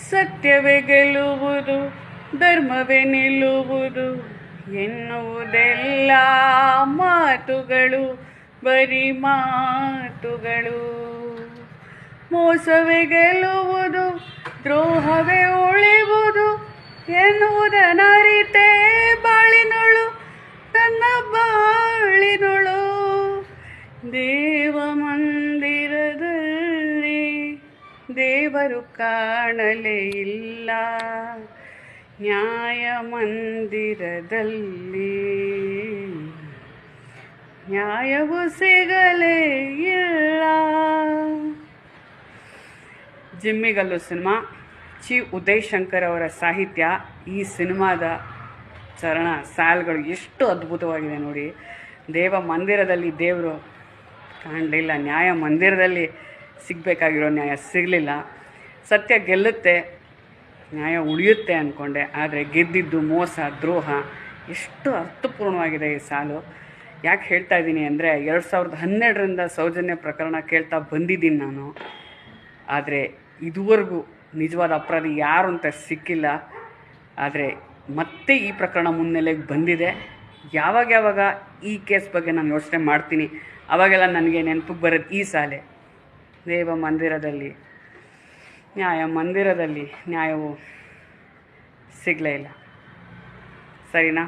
ಸತ್ಯವೇ ಗೆಲ್ಲುವುದು, ಧರ್ಮವೇ ನಿಲ್ಲುವುದು ಎನ್ನುವುದೆಲ್ಲ ಮಾತುಗಳು, ಬರೀ ಮಾತುಗಳು. ಮೋಸವೇ ಗೆಲ್ಲುವುದು, ದ್ರೋಹವೇ ಉಳಿಯುವುದು ಎನ್ನುವುದನ್ನರಿತೇ ಬಾಳಿನೊಳು ನನ್ನ ಬಾಳಿನೊಳು. ದೇವ ಮಂದಿರದಲ್ಲಿ ದೇವರು ಕಾಣಲೇ ಇಲ್ಲ, ನ್ಯಾಯ ಮಂದಿರದಲ್ಲಿ ನ್ಯಾಯವು ಸಿಗಲೇ ಇಲ್ಲ. ಜಿಮ್ಮಿಗಲ್ಲು ಸಿನಿಮಾ, ಚಿ ಉದಯ್ ಶಂಕರ್ ಅವರ ಸಾಹಿತ್ಯ. ಈ ಸಿನಿಮಾದ ಚರಣ ಸಾಲುಗಳು ಎಷ್ಟು ಅದ್ಭುತವಾಗಿದೆ ನೋಡಿ. ದೇವ ಮಂದಿರದಲ್ಲಿ ದೇವರು ಕಾಣಲಿಲ್ಲ, ನ್ಯಾಯ ಮಂದಿರದಲ್ಲಿ ಸಿಗಬೇಕಾಗಿರೋ ನ್ಯಾಯ ಸಿಗಲಿಲ್ಲ. ಸತ್ಯ ಗೆಲ್ಲುತ್ತೆ, ನ್ಯಾಯ ಉಳಿಯುತ್ತೆ ಅಂದ್ಕೊಂಡೆ, ಆದರೆ ಗೆದ್ದಿದ್ದು ಮೋಸ, ದ್ರೋಹ. ಎಷ್ಟು ಅರ್ಥಪೂರ್ಣವಾಗಿದೆ ಈ ಸಾಲು. ಯಾಕೆ ಹೇಳ್ತಾ ಇದ್ದೀನಿ ಅಂದರೆ 2012ರಿಂದ ಸೌಜನ್ಯ ಪ್ರಕರಣ ಕೇಳ್ತಾ ಬಂದಿದ್ದೀನಿ ನಾನು. ಆದರೆ ಇದುವರೆಗೂ ನಿಜವಾದ ಅಪರಾಧಿ ಯಾರು ಅಂತ ಸಿಕ್ಕಿಲ್ಲ. ಆದರೆ ಮತ್ತೆ ಈ ಪ್ರಕರಣ ಮುನ್ನೆಲೆಗೆ ಬಂದಿದೆ. ಯಾವಾಗ ಈ ಕೇಸ್ ಬಗ್ಗೆ ನಾನು ಯೋಚನೆ ಮಾಡ್ತೀನಿ, ಅವಾಗೆಲ್ಲ ನನಗೆ ನೆನಪಿಗೆ ಬರೋದು ಈ ಸಾಲೆ. ದೇವ ಮಂದಿರದಲ್ಲಿ ನ್ಯಾಯ ಮಂದಿರದಲ್ಲಿ ನ್ಯಾಯವು ಸಿಗಲೇ ಇಲ್ಲ. ಸರಿನಾ?